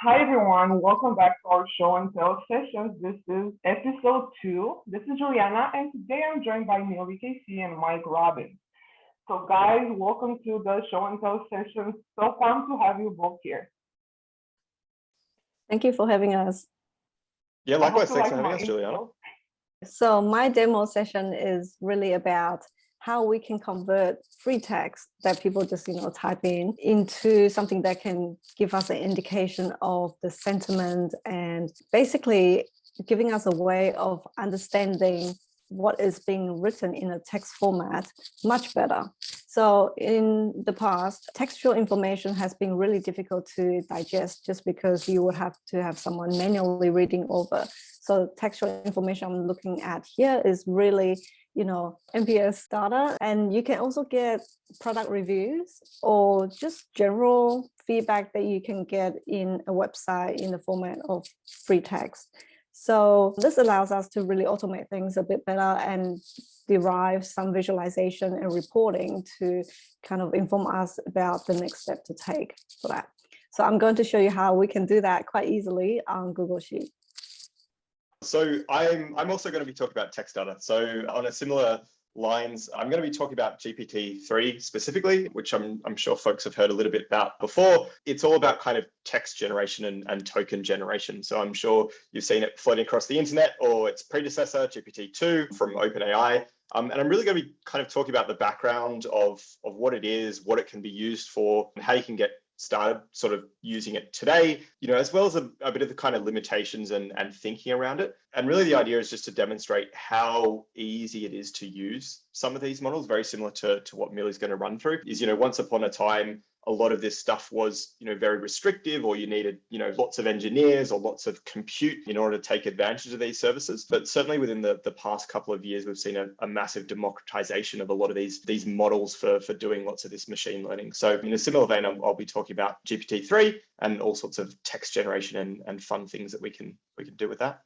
Hi everyone, welcome back to our show and tell sessions. This is episode 2. This is Juliana, and today I'm joined by Neil VKC and Mike Robbins. So guys, welcome to the show and tell sessions. So fun to have you both here. Thank you for having us. Yeah, likewise. Thanks for having us, Juliana. So my demo session is really about how we can convert free text that people just type in into something that can give us an indication of the sentiment and basically giving us a way of understanding what is being written in a text format much better. So in the past, textual information has been really difficult to digest just because you would have to have someone manually reading over. So textual information I'm looking at here is really, NPS data, and you can also get product reviews or just general feedback that you can get in a website in the format of free text. So this allows us to really automate things a bit better and derive some visualization and reporting to kind of inform us about the next step to take for that. So I'm going to show you how we can do that quite easily on Google Sheets. So I'm also going to be talking about text data. So on a similar lines, I'm going to be talking about GPT-3 specifically, which I'm sure folks have heard a little bit about before. It's all about kind of text generation and token generation. So I'm sure you've seen it floating across the internet or its predecessor, GPT-2 from OpenAI. And I'm really going to be kind of talking about the background of what it is, what it can be used for, and how you can get started sort of using it today, as well as a bit of the kind of limitations and thinking around it. And really the idea is just to demonstrate how easy it is to use some of these models, very similar to what Millie's going to run through, is, once upon a time, a lot of this stuff was, very restrictive, or you needed, lots of engineers or lots of compute in order to take advantage of these services. But certainly within the past couple of years, we've seen a massive democratization of a lot of these models for doing lots of this machine learning. So in a similar vein, I'll be talking about GPT-3 and all sorts of text generation and fun things that we can do with that.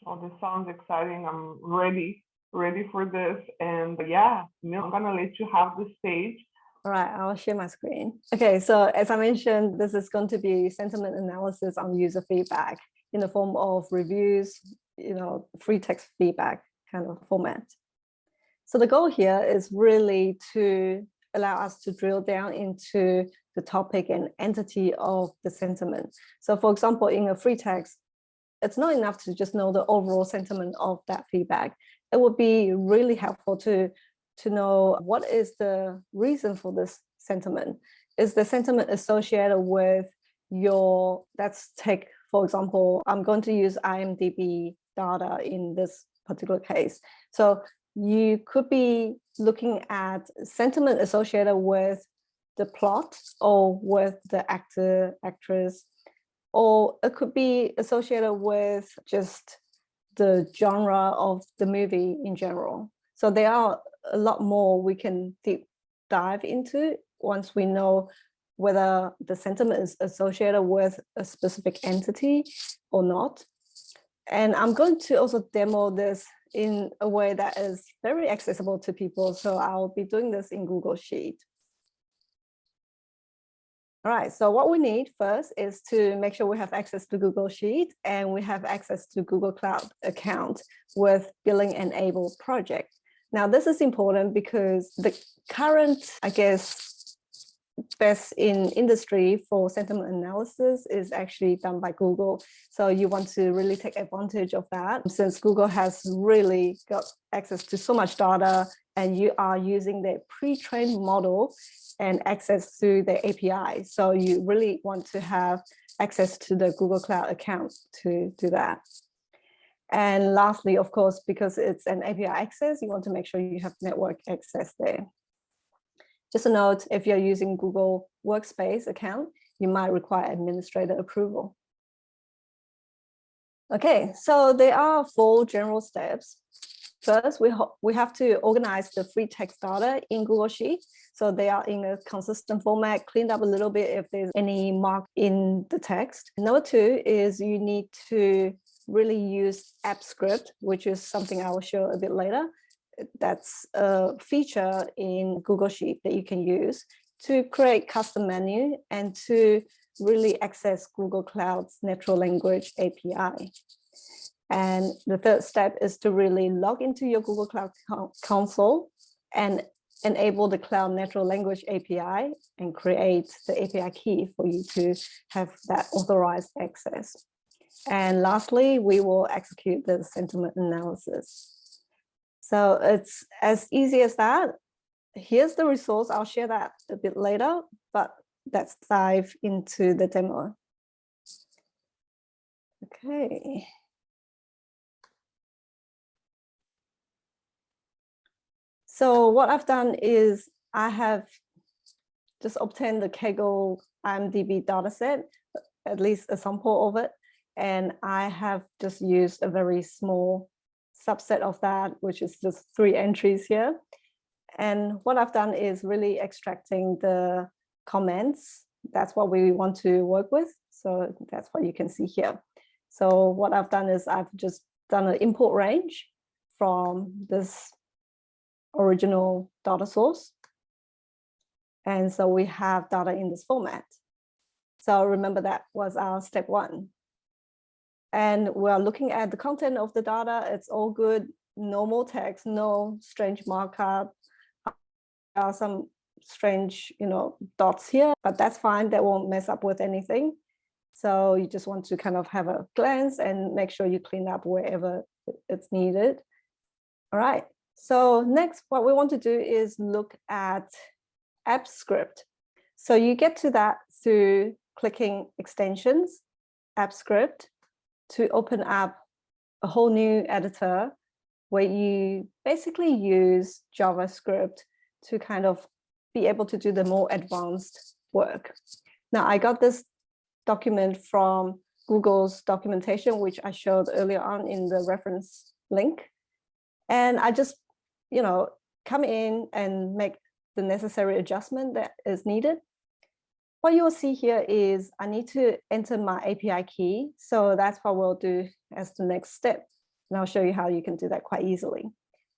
Oh, this sounds exciting. I'm ready for this. And yeah, I'm gonna let you have the stage. All right, I'll share my screen. Okay, so as I mentioned, this is going to be sentiment analysis on user feedback in the form of reviews, free text feedback kind of format. So the goal here is really to allow us to drill down into the topic and entity of the sentiment. So for example, in a free text, it's not enough to just know the overall sentiment of that feedback. It would be really helpful to know what is the reason for this sentiment. Is the sentiment associated with let's take, for example, I'm going to use IMDb data in this particular case. So you could be looking at sentiment associated with the plot or with the actor, actress, or it could be associated with just the genre of the movie in general. So there are a lot more we can deep dive into once we know whether the sentiment is associated with a specific entity or not. And I'm going to also demo this in a way that is very accessible to people. So I'll be doing this in Google Sheets. All right, so what we need first is to make sure we have access to Google Sheets and we have access to Google Cloud account with billing enabled project. Now, this is important because the current, best in industry for sentiment analysis is actually done by Google. So you want to really take advantage of that, since Google has really got access to so much data and you are using their pre-trained model and access through the API. So you really want to have access to the Google Cloud account to do that. And lastly, of course, because it's an API access, you want to make sure you have network access there. Just a note, if you're using Google Workspace account, you might require administrator approval. Okay, so there are 4 general steps. First, we have to organize the free text data in Google Sheets. So they are in a consistent format, cleaned up a little bit if there's any mark in the text. Number 2 is you need to really use app script, which is something I will show a bit later. That's a feature in Google Sheets that you can use to create custom menu and to really access Google Cloud's natural language API. And the third step is to really log into your Google Cloud console and enable the Cloud Natural Language API and create the API key for you to have that authorized access. And lastly, we will execute the sentiment analysis. So it's as easy as that. Here's the results. I'll share that a bit later, but let's dive into the demo. Okay. So what I've done is I have just obtained the Kaggle IMDb dataset, at least a sample of it. And I have just used a very small subset of that, which is just 3 entries here. And what I've done is really extracting the comments. That's what we want to work with. So that's what you can see here. So what I've done is I've just done an import range from this original data source. And so we have data in this format. So remember that was our step 1. And we're looking at the content of the data. It's all good, normal text, no strange markup. Some strange, dots here, but that's fine. That won't mess up with anything. So you just want to kind of have a glance and make sure you clean up wherever it's needed. All right. So next, what we want to do is look at app script. So you get to that through clicking extensions, app script, to open up a whole new editor where you basically use JavaScript to kind of be able to do the more advanced work. Now, I got this document from Google's documentation, which I showed earlier on in the reference link. And I just, come in and make the necessary adjustment that is needed. What you'll see here is I need to enter my API key. So that's what we'll do as the next step. And I'll show you how you can do that quite easily.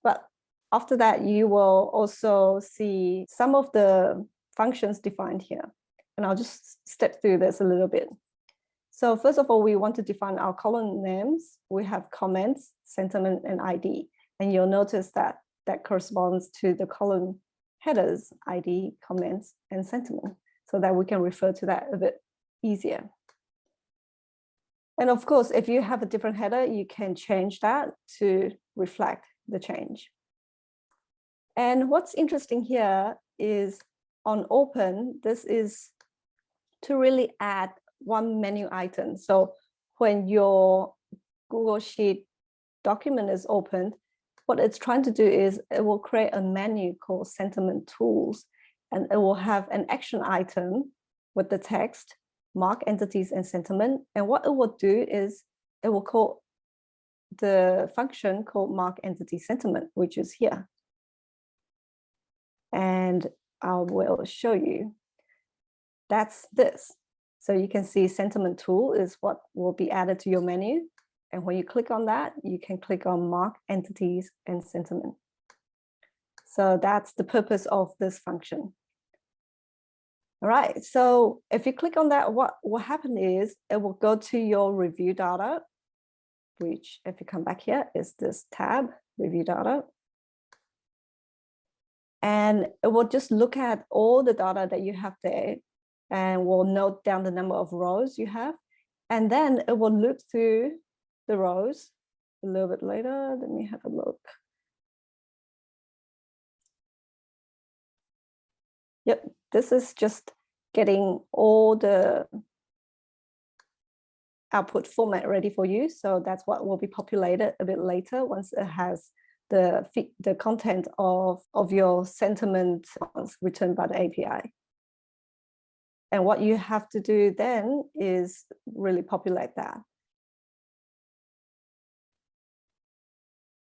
But after that, you will also see some of the functions defined here. And I'll just step through this a little bit. So first of all, we want to define our column names. We have comments, sentiment, and ID. And you'll notice that that corresponds to the column headers, ID, comments, and sentiment, so that we can refer to that a bit easier. And of course, if you have a different header, you can change that to reflect the change. And what's interesting here is on open, this is to really add one menu item. So when your Google Sheet document is opened, what it's trying to do is it will create a menu called Sentiment Tools, and it will have an action item with the text, mark entities and sentiment. And what it will do is it will call the function called mark entity sentiment, which is here. And I will show you. That's this. So you can see sentiment tool is what will be added to your menu. And when you click on that, you can click on mark entities and sentiment. So that's the purpose of this function. All right, so if you click on that, what will happen is it will go to your review data, which if you come back here is this tab, review data. And it will just look at all the data that you have there and will note down the number of rows you have. And then it will loop through the rows a little bit later. Let me have a look. Yep, this is just getting all the output format ready for you. So that's what will be populated a bit later once it has the content of your sentiment returned by the API. And what you have to do then is really populate that.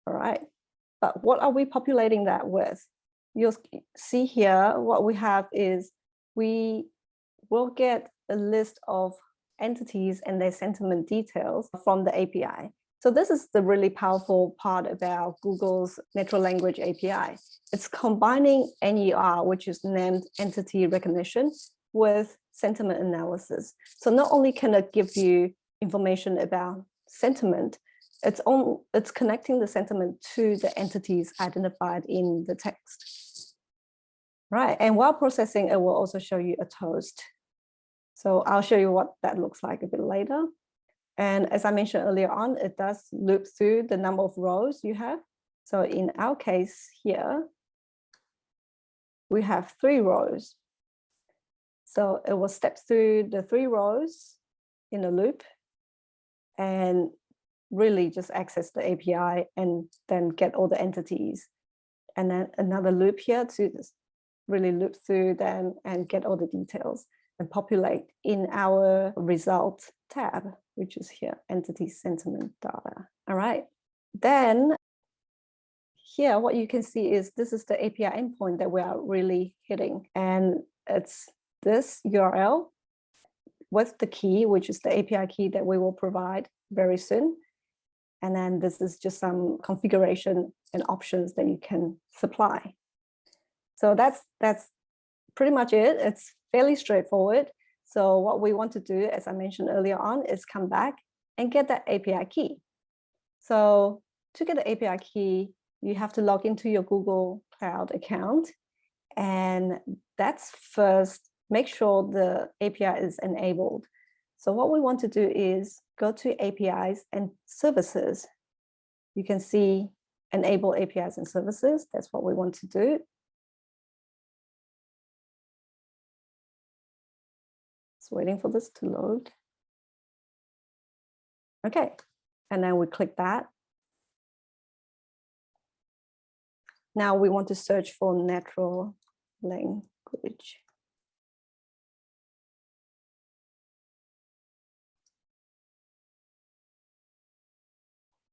All right, but what are we populating that with? You'll see here, what we have is we will get a list of entities and their sentiment details from the API. So this is the really powerful part about Google's natural language API. It's combining NER, which is named entity recognition, with sentiment analysis. So not only can it give you information about sentiment, it's connecting the sentiment to the entities identified in the text. Right, and while processing, it will also show you a toast. So I'll show you what that looks like a bit later. And as I mentioned earlier on, it does loop through the number of rows you have. So in our case here, we have 3 rows. So it will step through the 3 rows in a loop and really just access the API and then get all the entities. And then another loop here to really loop through them and get all the details and populate in our result tab, which is here, entity sentiment data. All right. Then here, what you can see is this is the API endpoint that we are really hitting. And it's this URL with the key, which is the API key that we will provide very soon. And then this is just some configuration and options that you can supply. So that's pretty much it. It's fairly straightforward. So what we want to do, as I mentioned earlier on, is come back and get that API key. So to get the API key, you have to log into your Google Cloud account. And that's first, make sure the API is enabled. So what we want to do is go to APIs and services. You can see enable APIs and services. That's what we want to do. Just waiting for this to load. Okay, and then we click that. Now we want to search for natural language.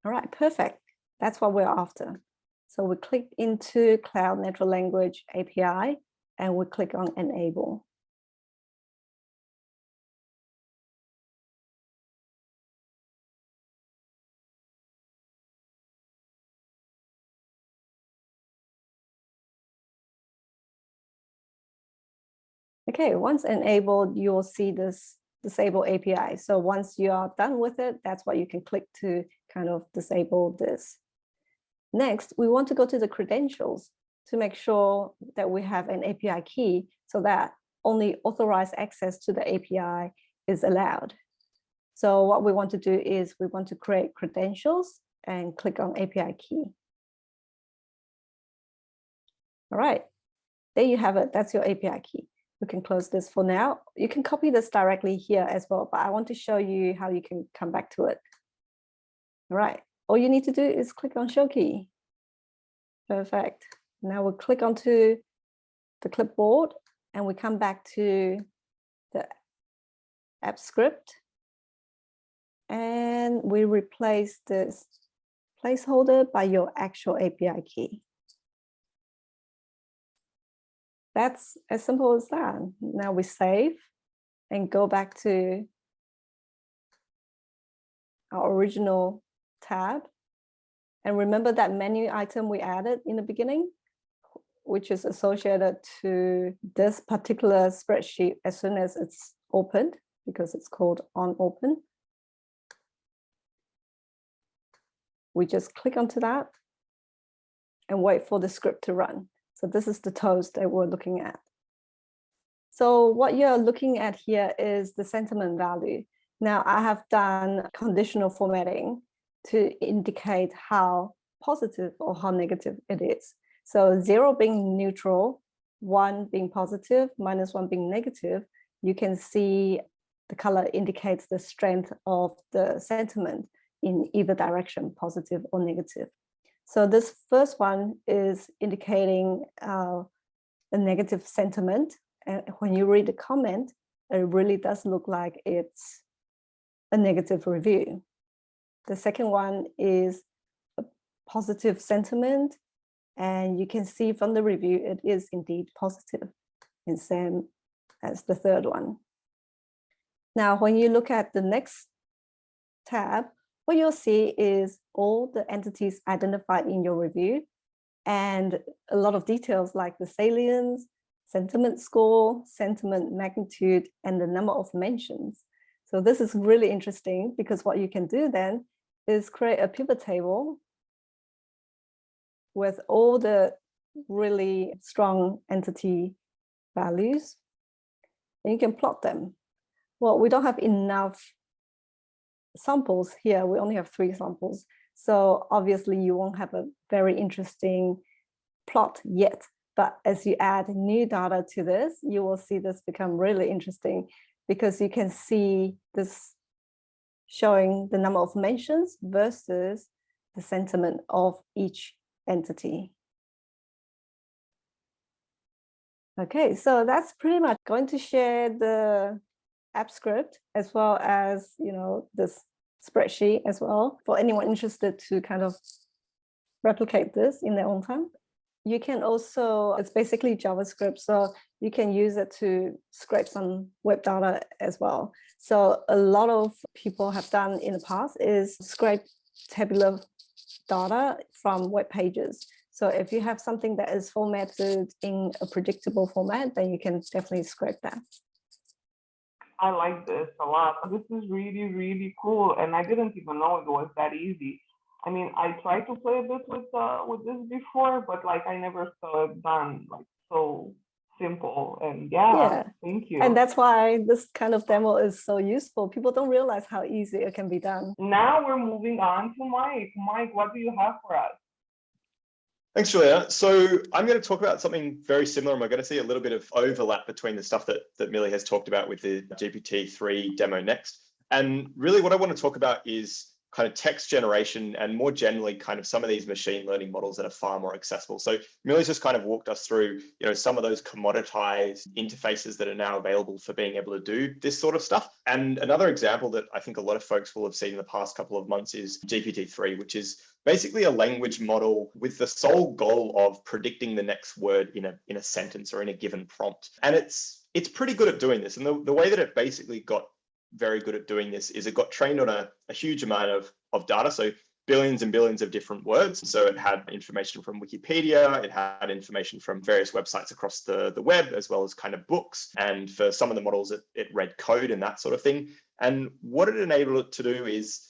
All right, perfect. That's what we're after. So we click into Cloud Natural Language API and we click on Enable. Okay, once enabled, you will see this disable API. So once you are done with it, that's what you can click to kind of disable this. Next, we want to go to the credentials to make sure that we have an API key so that only authorized access to the API is allowed. So what we want to do is we want to create credentials and click on API key. All right, there you have it. That's your API key. We can close this for now. You can copy this directly here as well, but I want to show you how you can come back to it. All right, all you need to do is click on Show Key. Perfect. Now we'll click onto the clipboard and we come back to the app script and we replace this placeholder by your actual API key. That's as simple as that. Now we save and go back to our original tab. And remember that menu item we added in the beginning, which is associated to this particular spreadsheet as soon as it's opened, because it's called on open. We just click onto that and wait for the script to run. So this is the toast that we're looking at. So what you're looking at here is the sentiment value. Now I have done conditional formatting to indicate how positive or how negative it is. So 0 being neutral, 1 being positive, -1 being negative, you can see the color indicates the strength of the sentiment in either direction, positive or negative. So this first one is indicating a negative sentiment. And when you read the comment, it really does look like it's a negative review. The second one is a positive sentiment. And you can see from the review, it is indeed positive, and same as the third one. Now, when you look at the next tab, what you'll see is all the entities identified in your review and a lot of details like the salience, sentiment score, sentiment magnitude, and the number of mentions. So this is really interesting because what you can do then is create a pivot table with all the really strong entity values, and you can plot them. Well, we don't have enough samples here. We only have 3 samples. So obviously you won't have a very interesting plot yet. But as you add new data to this, you will see this become really interesting because you can see this showing the number of mentions versus the sentiment of each entity. Okay, so that's pretty much going to share the app script as well as, this spreadsheet as well for anyone interested to kind of replicate this in their own time. You can also, it's basically JavaScript, so you can use it to scrape some web data as well. So a lot of people have done in the past is scrape tabular data from web pages. So if you have something that is formatted in a predictable format, then you can definitely scrape that. I like this a lot. This is really, really cool. And I didn't even know it was that easy. I mean, I tried to play a bit with this before, but like I never saw it done like so simple. And yeah, thank you. And that's why this kind of demo is so useful. People don't realize how easy it can be done. Now we're moving on to Mike. Mike, what do you have for us? Thanks, Julia. So I'm going to talk about something very similar, and we're going to see a little bit of overlap between the stuff that Millie has talked about with the GPT-3 demo next. And really what I want to talk about is kind of text generation and more generally kind of some of these machine learning models that are far more accessible. So Millie's just kind of walked us through, some of those commoditized interfaces that are now available for being able to do this sort of stuff. And another example that I think a lot of folks will have seen in the past couple of months is GPT-3, which is basically a language model with the sole goal of predicting the next word in a sentence or in a given prompt. And it's pretty good at doing this. And the way that it basically got very good at doing this is it got trained on a huge amount of data. So billions and billions of different words. So it had information from Wikipedia, it had information from various websites across the web, as well as kind of books. And for some of the models, it read code and that sort of thing. And what it enabled it to do is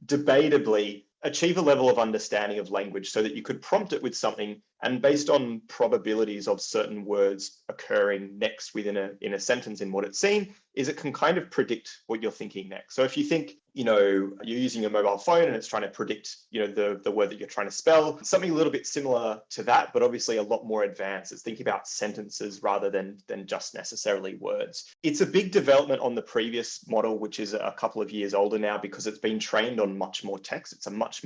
debatably achieve a level of understanding of language so that you could prompt it with something, and based on probabilities of certain words occurring next within a sentence in what it's seen, is it can kind of predict what you're thinking next. So if you think, you're using a mobile phone and it's trying to predict, the word that you're trying to spell, something a little bit similar to that, but obviously a lot more advanced. It's thinking about sentences rather than just necessarily words. It's a big development on the previous model, which is a couple of years older now because it's been trained on much more text. It's a much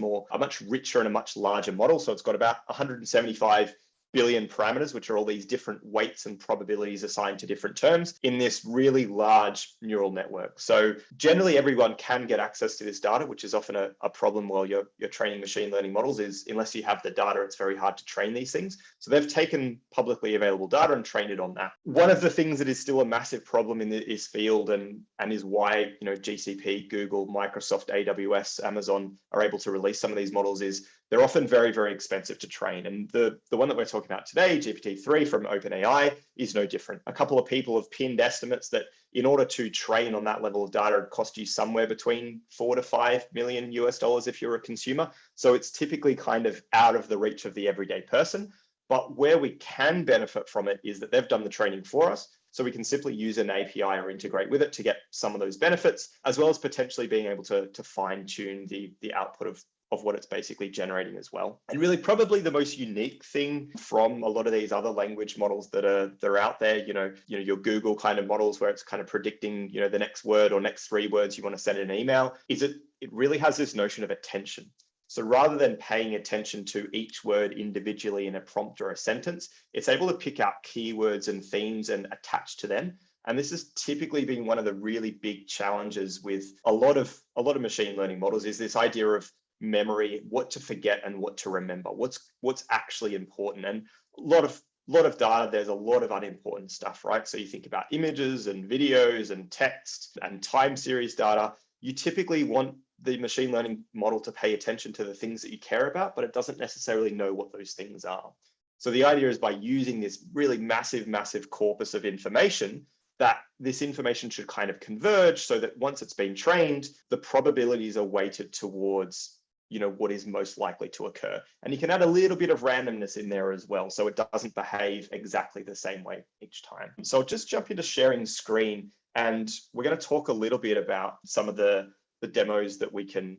richer and a much larger model. So it's got about 175 billion parameters, which are all these different weights and probabilities assigned to different terms in this really large neural network. So generally everyone can get access to this data, which is often a problem while you're training machine learning models, is unless you have the data, it's very hard to train these things. So they've taken publicly available data and trained it on that. One of the things that is still a massive problem in this field and is why GCP, Google, Microsoft, AWS, Amazon are able to release some of these models is they're often very, very expensive to train. And the one that we're talking about today, GPT-3 from OpenAI, is no different. A couple of people have pinned estimates that in order to train on that level of data, it cost you somewhere between $4 to $5 million US if you're a consumer. So it's typically kind of out of the reach of the everyday person. But where we can benefit from it is that they've done the training for us. So we can simply use an API or integrate with it to get some of those benefits, as well as potentially being able to fine tune the output of what it's basically generating as well. And really probably the most unique thing from a lot of these other language models that are out there, your Google kind of models where it's kind of predicting, the next word or next 3 words you want to send an email, is it really has this notion of attention. So rather than paying attention to each word individually in a prompt or a sentence, it's able to pick out keywords and themes and attach to them. And this has typically been one of the really big challenges with a lot of machine learning models, is this idea of memory, what to forget and what to remember, what's actually important. And a lot of data, there's a lot of unimportant stuff, right? So you think about images and videos and text and time series data. You typically want the machine learning model to pay attention to the things that you care about, but it doesn't necessarily know what those things are. So the idea is by using this really massive corpus of information, that this information should kind of converge so that once it's been trained, the probabilities are weighted towards, you know, what is most likely to occur. And you can add a little bit of randomness in there as well, so it doesn't behave exactly the same way each time. So I'll just jump into sharing screen, and we're going to talk a little bit about some of the demos that we can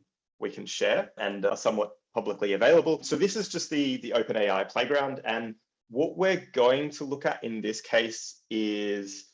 share and are somewhat publicly available. So this is just the Open AI playground, and what we're going to look at in this case is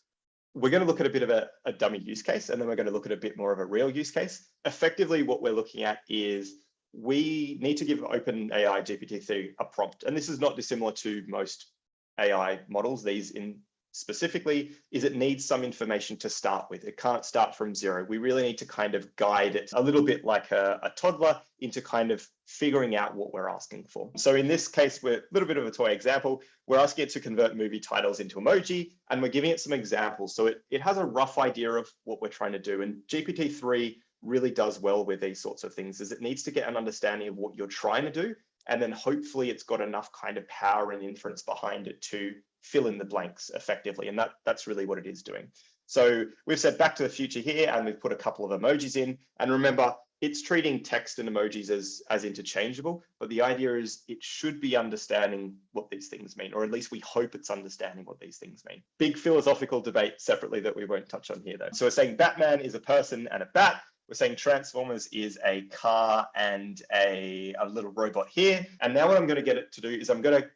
we're going to look at a bit of a dummy use case, and then we're going to look at a bit more of a real use case. Effectively, what we're looking at is we need to give OpenAI GPT-3 a prompt. And this is not dissimilar to most AI models. These in specifically is it needs some information to start with. It can't start from zero. We really need to kind of guide it a little bit like a toddler into kind of figuring out what we're asking for. So in this case, we're a little bit of a toy example. We're asking it to convert movie titles into emoji, and we're giving it some examples. So it has a rough idea of what we're trying to do. And GPT-3 really does well with these sorts of things, is it needs to get an understanding of what you're trying to do. And then hopefully it's got enough kind of power and inference behind it to fill in the blanks effectively. And that's really what it is doing. So we've said Back to the Future here, and we've put a couple of emojis in. And remember, it's treating text and emojis as interchangeable, but the idea is it should be understanding what these things mean, or at least we hope it's understanding what these things mean. Big philosophical debate separately that we won't touch on here though. So we're saying Batman is a person and a bat. We're saying Transformers is a car and a little robot here. And now what I'm going to get it to do is I'm going to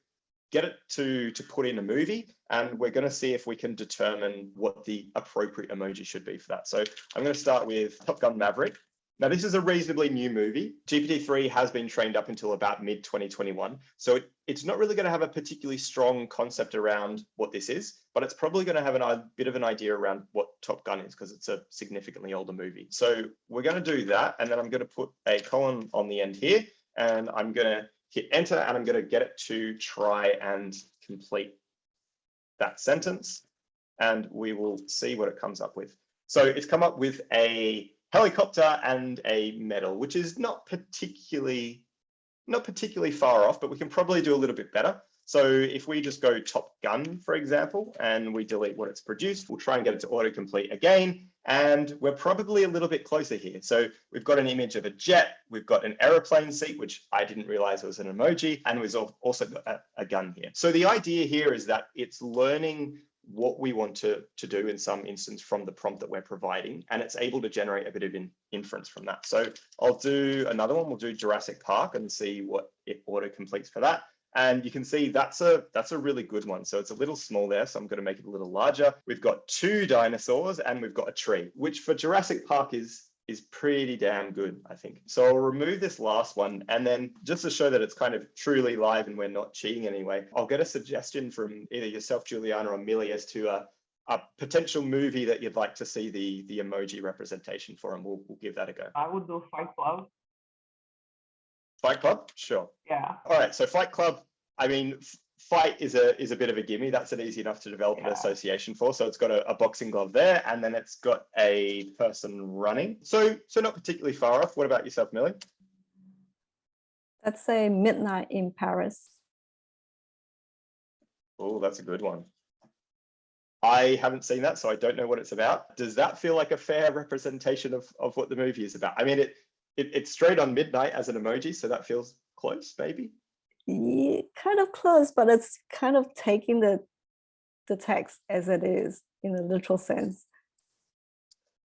get it to put in a movie, and we're going to see if we can determine what the appropriate emoji should be for that. So I'm going to start with Top Gun Maverick. Now, this is a reasonably new movie. GPT-3 has been trained up until about mid-2021. So it's not really going to have a particularly strong concept around what this is, but it's probably going to have a bit of an idea around what Top Gun is, because it's a significantly older movie. So we're going to do that, and then I'm going to put a colon on the end here, and I'm going to hit enter, and I'm going to get it to try and complete that sentence, and we will see what it comes up with. So it's come up with a helicopter and a medal, which is not particularly far off, but we can probably do a little bit better. So if we just go Top Gun, for example, and we delete what it's produced, we'll try and get it to autocomplete again. And we're probably a little bit closer here. So we've got an image of a jet, we've got an aeroplane seat, which I didn't realize was an emoji, and we've also got a gun here. So the idea here is that it's learning what we want to do in some instance from the prompt that we're providing, and it's able to generate a bit of inference from that. So I'll do another one. We'll do Jurassic Park and see what it auto completes for that. And you can see that's a really good one. So it's a little small there, so I'm going to make it a little larger. We've got 2 dinosaurs and we've got a tree, which for Jurassic Park is pretty damn good, I think. So I'll remove this last one, and then just to show that it's kind of truly live and we're not cheating anyway, I'll get a suggestion from either yourself, Juliana, or Millie as to a potential movie that you'd like to see the emoji representation for, and we'll give that a go. I would do Fight Club. Fight Club? Sure. Yeah. All right, so Fight Club, I mean, fight is a bit of a gimme. That's an easy enough to develop an association for. So it's got a boxing glove there, and then it's got a person running. So not particularly far off. What about yourself, Millie? Let's say Midnight in Paris. Oh, that's a good one. I haven't seen that, so I don't know what it's about. Does that feel like a fair representation of what the movie is about? I mean, it's straight on midnight as an emoji, so that feels close, maybe? Yeah, kind of close, but it's kind of taking the text as it is in a literal sense.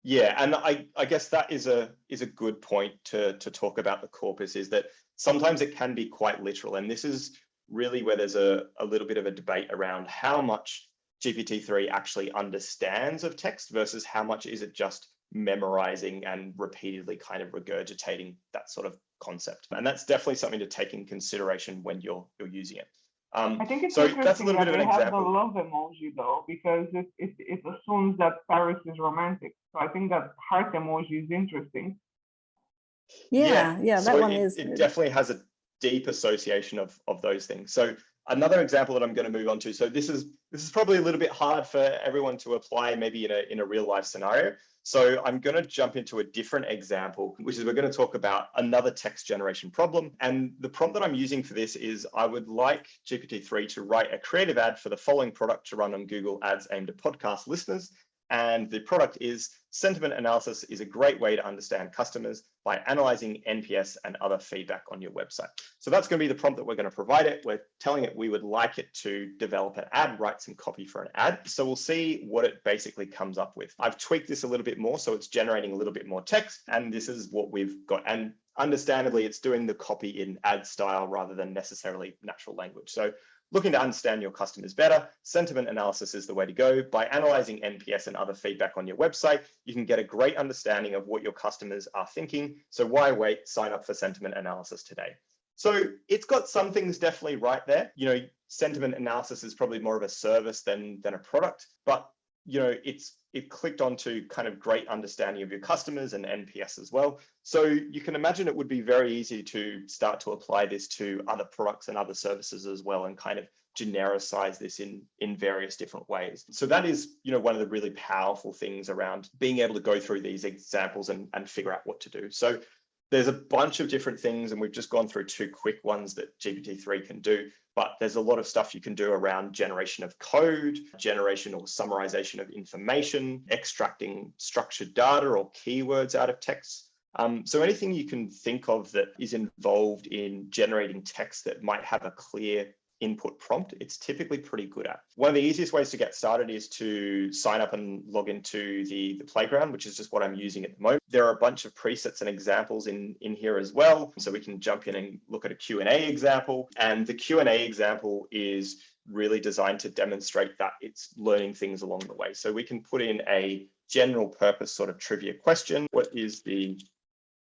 Yeah, and I guess that is a good point to talk about the corpus, is that sometimes it can be quite literal, and this is really where there's a little bit of a debate around how much GPT-3 actually understands of text versus how much is it just memorizing and repeatedly kind of regurgitating that sort of concept. And that's definitely something to take in consideration when you're using it. I think it's so interesting that's a little that bit of they an have example. the love emoji though, because it assumes that Paris is romantic. So I think that heart emoji is interesting. Yeah, so that one is. It definitely has a deep association of those things. So another example that I'm going to move on to. So this is probably a little bit hard for everyone to apply maybe in a real life scenario. So I'm going to jump into a different example, which is we're going to talk about another text generation problem. And the prompt that I'm using for this is I would like GPT-3 to write a creative ad for the following product to run on Google Ads aimed at podcast listeners. And the product is sentiment analysis is a great way to understand customers by analyzing NPS and other feedback on your website. So that's going to be the prompt that we're going to provide it. We're telling it we would like it to develop an ad, write some copy for an ad. So we'll see what it basically comes up with. I've tweaked this a little bit more, so it's generating a little bit more text, and this is what we've got. And understandably, it's doing the copy in ad style rather than necessarily natural language. So looking to understand your customers better, sentiment analysis is the way to go. By analyzing NPS and other feedback on your website, you can get a great understanding of what your customers are thinking. So why wait? Sign up for sentiment analysis today. So it's got some things definitely right there. You know, sentiment analysis is probably more of a service than a product, but you know, it clicked onto kind of great understanding of your customers and NPS as well. So you can imagine it would be very easy to start to apply this to other products and other services as well, and kind of genericize this in various different ways. So that is, you know, one of the really powerful things around being able to go through these examples and figure out what to do. So there's a bunch of different things, and we've just gone through 2 quick ones that GPT-3 can do, but there's a lot of stuff you can do around generation of code, generation or summarization of information, extracting structured data or keywords out of text. So anything you can think of that is involved in generating text that might have a clear input prompt, it's typically pretty good at. One of the easiest ways to get started is to sign up and log into the playground, which is just what I'm using at the moment. There are a bunch of presets and examples in here as well. So we can jump in and look at a Q&A example. And the Q&A example is really designed to demonstrate that it's learning things along the way. So we can put in a general purpose sort of trivia question. What is the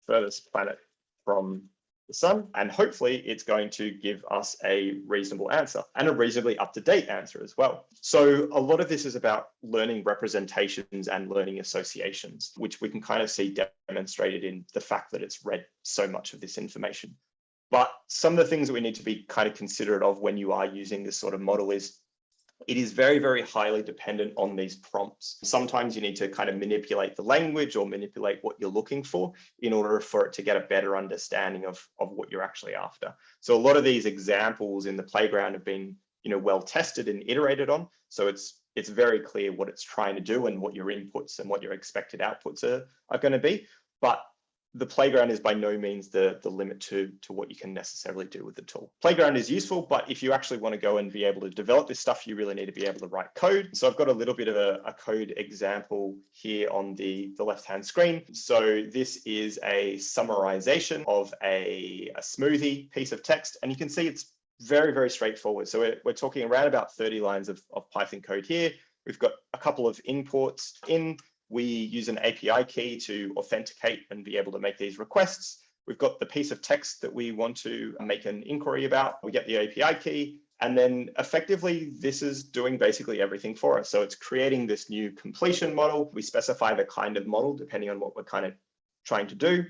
furthest planet from the sun? And hopefully it's going to give us a reasonable answer and a reasonably up-to-date answer as well. So a lot of this is about learning representations and learning associations, which we can kind of see demonstrated in the fact that it's read so much of this information. But some of the things that we need to be kind of considerate of when you are using this sort of model is it is very, very highly dependent on these prompts. Sometimes you need to kind of manipulate the language or manipulate what you're looking for in order for it to get a better understanding of what you're actually after. So a lot of these examples in the playground have been, you know, well tested and iterated on. So it's very clear what it's trying to do and what your inputs and what your expected outputs are going to be. But the playground is by no means the limit to what you can necessarily do with the tool. Playground is useful, but if you actually want to go and be able to develop this stuff, you really need to be able to write code. So I've got a little bit of a code example here on the left-hand screen. So this is a summarization of a smoothie piece of text, and you can see it's very, very straightforward. So we're talking around about 30 lines of Python code here. We've got a couple of imports in. We use an API key to authenticate and be able to make these requests. We've got the piece of text that we want to make an inquiry about. We get the API key, and then effectively this is doing basically everything for us. So it's creating this new completion model. We specify the kind of model depending on what we're kind of trying to do.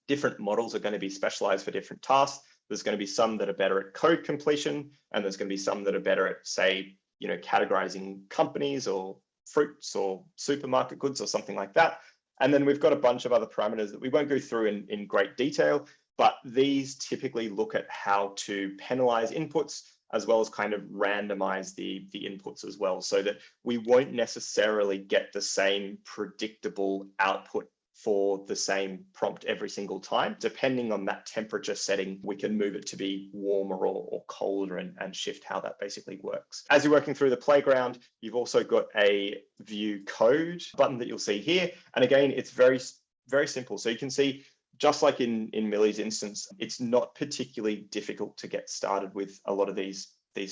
Different models are going to be specialized for different tasks. There's going to be some that are better at code completion, and there's going to be some that are better at, say, you know, categorizing companies or fruits or supermarket goods or something like that. And then we've got a bunch of other parameters that we won't go through in great detail, but these typically look at how to penalize inputs as well as kind of randomize the inputs as well, so that we won't necessarily get the same predictable output for the same prompt every single time. Depending on that temperature setting, we can move it to be warmer or colder and shift how that basically works. As you're working through the playground, you've also got a view code button that you'll see here. And again, it's very, very simple. So you can see, just like in Millie's instance, it's not particularly difficult to get started with a lot of these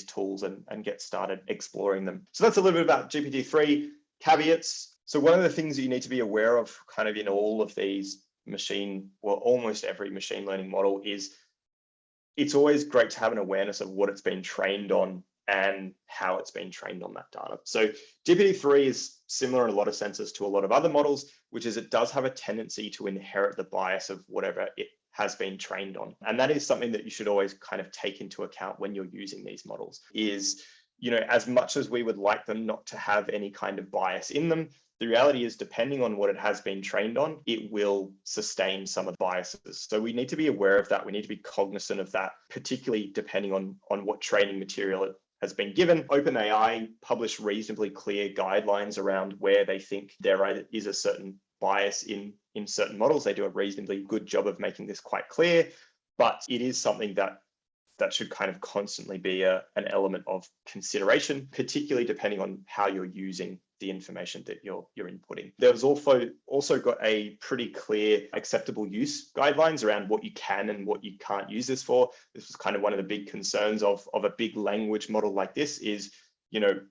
tools and get started exploring them. So that's a little bit about GPT-3 caveats. So one of the things that you need to be aware of kind of in all of these almost every machine learning model is it's always great to have an awareness of what it's been trained on and how it's been trained on that data. So GPT-3 is similar in a lot of senses to a lot of other models, which is it does have a tendency to inherit the bias of whatever it has been trained on. And that is something that you should always kind of take into account when you're using these models is, you know, as much as we would like them not to have any kind of bias in them, the reality is, depending on what it has been trained on, it will sustain some of the biases. So we need to be aware of that. We need to be cognizant of that, particularly depending on what training material it has been given. OpenAI published reasonably clear guidelines around where they think there is a certain bias in certain models. They do a reasonably good job of making this quite clear, but it is something that should kind of constantly be an element of consideration, particularly depending on how you're using the information that you're inputting. There's also got a pretty clear acceptable use guidelines around what you can and what you can't use this for. This was kind of one of the big concerns of a big language model like this is,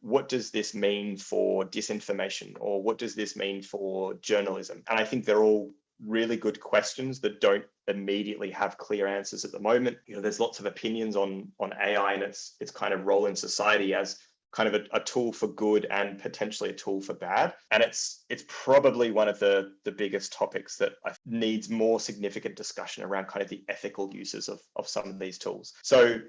what does this mean for disinformation, or what does this mean for journalism? And I think they're all really good questions that don't immediately have clear answers at the moment. There's lots of opinions on AI and its kind of role in society as kind of a tool for good and potentially a tool for bad. And it's probably one of the biggest topics that needs more significant discussion around kind of the ethical uses of some of these tools. So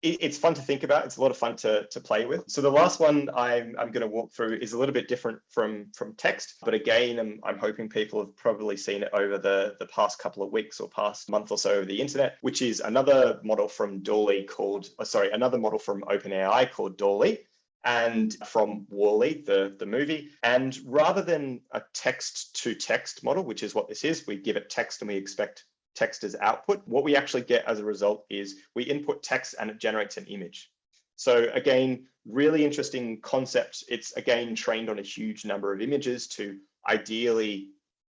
it's fun to think about. It's a lot of fun to play with. So the last one I'm going to walk through is a little bit different from text, but again, I'm hoping people have probably seen it over the past couple of weeks or past month or so over the internet, which is another model from another model from OpenAI called DALL-E, and from WALL-E, the movie. And rather than a text-to-text model, which is what this is, we give it text and we expect text as output. What we actually get as a result is we input text and it generates an image. So again, really interesting concept. It's again trained on a huge number of images to ideally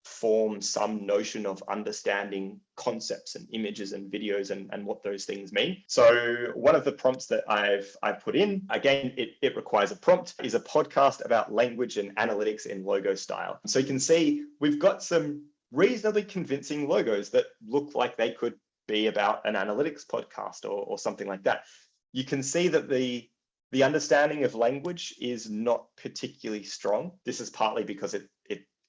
form some notion of understanding concepts and images and videos and what those things mean. So one of the prompts that I've put in, again, it requires a prompt, is a podcast about language and analytics in logo style. So you can see we've got some reasonably convincing logos that look like they could be about an analytics podcast or something like that. You can see that the understanding of language is not particularly strong. This is partly because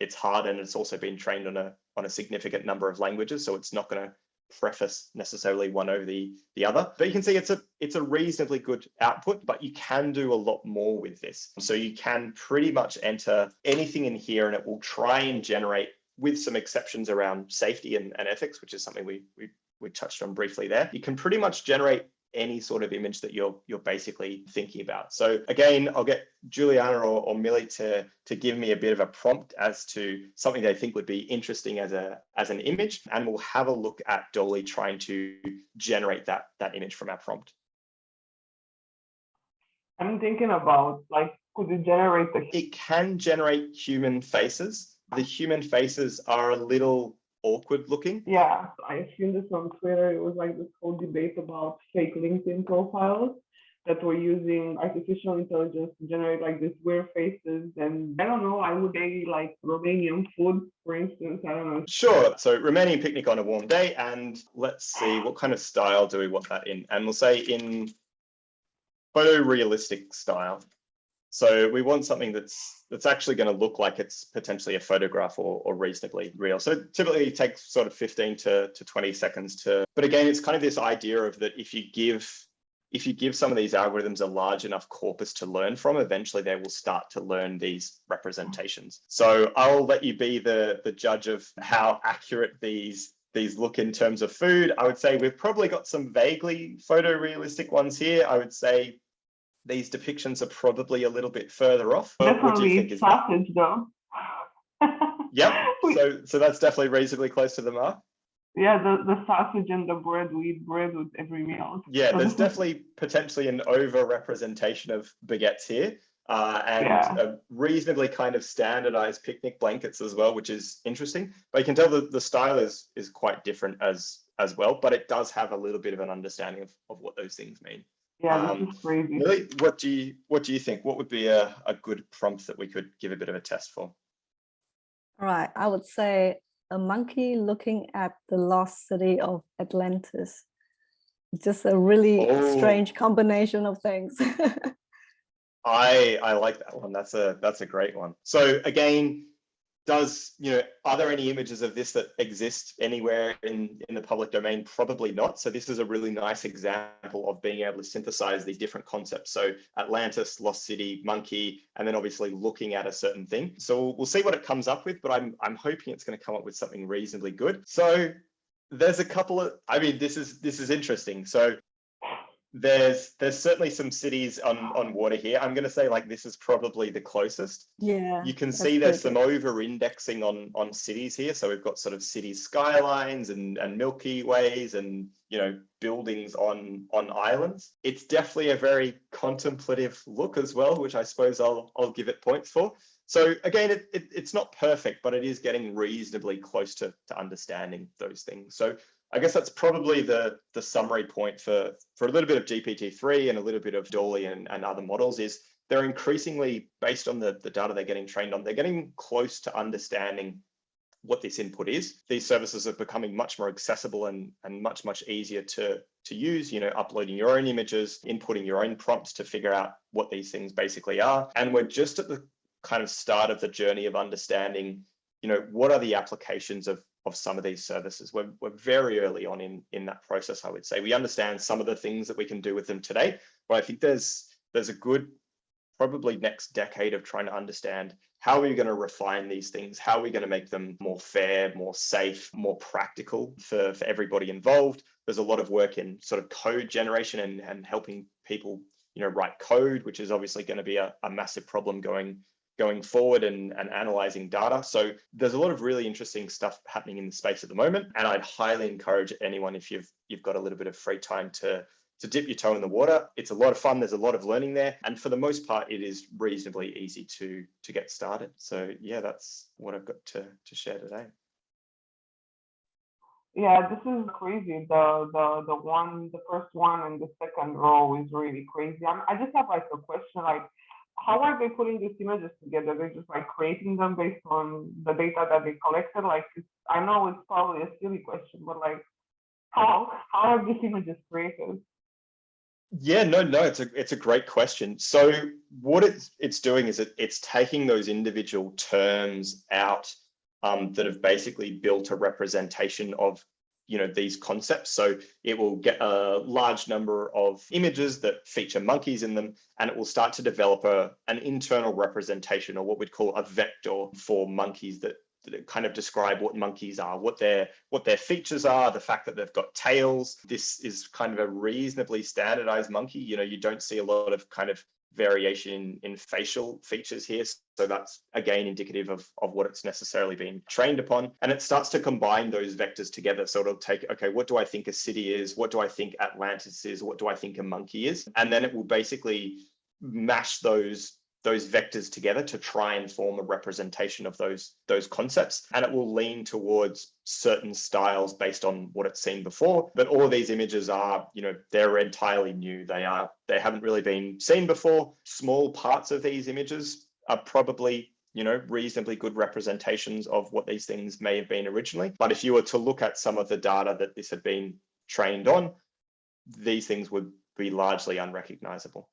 it's hard, and it's also been trained on a significant number of languages, so it's not going to preface necessarily one over the other. But you can see it's a reasonably good output, but you can do a lot more with this. So you can pretty much enter anything in here and it will try and generate, with some exceptions around safety and ethics, which is something we touched on briefly there. You can pretty much generate any sort of image that you're basically thinking about. So again, I'll get Juliana or Millie to give me a bit of a prompt as to something they think would be interesting as an image, and we'll have a look at DALL-E trying to generate that image from our prompt. I'm thinking about, could it generate It can generate human faces. The human faces are a little awkward looking. Yeah, I've seen this on Twitter. It was like this whole debate about fake LinkedIn profiles that were using artificial intelligence to generate like these weird faces. And I don't know, I would say like Romanian food, for instance. I don't know. Sure. So Romanian picnic on a warm day, and let's see what kind of style do we want that in? And we'll say in photorealistic style. So we want something that's actually going to look like it's potentially a photograph or reasonably real. So typically it takes sort of 15 to 20 seconds but again, it's kind of this idea of that if you give some of these algorithms a large enough corpus to learn from, eventually they will start to learn these representations. So I'll let you be the judge of how accurate these look in terms of food. I would say we've probably got some vaguely photorealistic ones here. I would say these depictions are probably a little bit further off. What do you think is sausage though? Yep. So that's definitely reasonably close to the mark. Yeah, the sausage and the bread, we eat bread with every meal. Yeah, there's definitely potentially an over-representation of baguettes here, and a reasonably kind of standardized picnic blankets as well, which is interesting. But you can tell that the style is quite different as well, but it does have a little bit of an understanding of what those things mean. Yeah, this is crazy. Really, what do you think? What would be a good prompt that we could give a bit of a test for? All right, I would say a monkey looking at the lost city of Atlantis. Just a really strange combination of things. I like that one. That's a great one. So again, are there any images of this that exist anywhere in the public domain? Probably not. So this is a really nice example of being able to synthesize these different concepts. So Atlantis, Lost City, monkey, and then obviously looking at a certain thing. So we'll see what it comes up with, but I'm hoping it's going to come up with something reasonably good. So there's a couple of, this is interesting. So there's certainly some cities on water here. I'm going to say like this is probably the closest. Yeah. You can see there's some over-indexing on cities here. So we've got sort of city skylines and Milky Ways and buildings on islands. It's definitely a very contemplative look as well, which I suppose I'll give it points for. So again, it's not perfect, but it is getting reasonably close to understanding those things. So I guess that's probably the summary point for a little bit of GPT-3 and a little bit of DALL-E and other models is they're increasingly, based on the data they're getting trained on, they're getting close to understanding what this input is. These services are becoming much more accessible and much easier to use, uploading your own images, inputting your own prompts to figure out what these things basically are. And we're just at the kind of start of the journey of understanding, what are the applications of some of these services. We're very early on in that process, I would say. We understand some of the things that we can do with them today, but I think there's a good, probably next decade of trying to understand how are we going to refine these things? How are we going to make them more fair, more safe, more practical for everybody involved? There's a lot of work in sort of code generation and helping people, write code, which is obviously going to be a massive problem going forward and analyzing data. So there's a lot of really interesting stuff happening in the space at the moment. And I'd highly encourage anyone, if you've got a little bit of free time to dip your toe in the water. It's a lot of fun. There's a lot of learning there. And for the most part, it is reasonably easy to get started. So yeah, that's what I've got to share today. Yeah, this is crazy. The first one and the second row is really crazy. I just have like a question, like, how are they putting these images together? They're just like creating them based on the data that they collected. Like, I know it's probably a silly question, but like, how are these images created? Yeah, no, it's a great question. So what it's doing is it's taking those individual terms out that have basically built a representation of these concepts. So it will get a large number of images that feature monkeys in them, and it will start to develop an internal representation, or what we'd call a vector for monkeys that kind of describe what monkeys are, what their features are, the fact that they've got tails. This is kind of a reasonably standardized monkey. You don't see a lot of kind of variation in facial features here. So that's again indicative of what it's necessarily been trained upon. And it starts to combine those vectors together. So it'll take, okay, what do I think a city is? What do I think Atlantis is? What do I think a monkey is? And then it will basically mash those vectors together to try and form a representation of those concepts. And it will lean towards certain styles based on what it's seen before. But all of these images are, they're entirely new. They haven't really been seen before. Small parts of these images are probably, reasonably good representations of what these things may have been originally. But if you were to look at some of the data that this had been trained on, these things would be largely unrecognizable.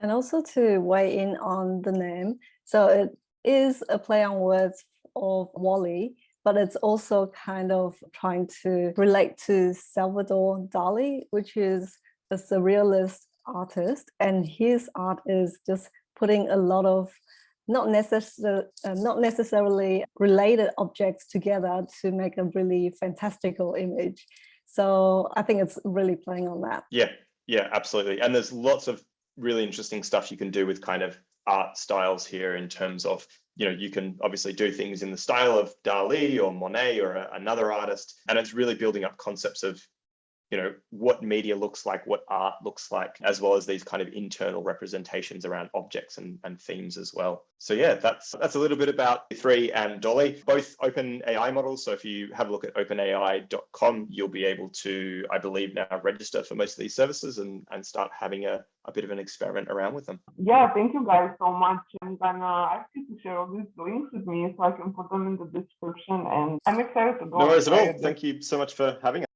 And also to weigh in on the name, so it is a play on words of WALL-E, but it's also kind of trying to relate to Salvador Dali, which is a surrealist artist, and his art is just putting a lot of not necessarily related objects together to make a really fantastical image. So I think it's really playing on that. Yeah, absolutely. And there's lots of really interesting stuff you can do with kind of art styles here in terms of, you can obviously do things in the style of DALL-E or Monet or another artist. And it's really building up concepts of, what media looks like, what art looks like, as well as these kind of internal representations around objects and themes as well. So yeah, that's a little bit about 3 and DALL-E, both open AI models. So if you have a look at openai.com, you'll be able to, I believe now, register for most of these services and start having a bit of an experiment around with them. Yeah, thank you guys so much. I'm gonna ask you to share all these links with me so I can put them in the description, and I'm excited to go. No worries at all. Thank you so much for having us.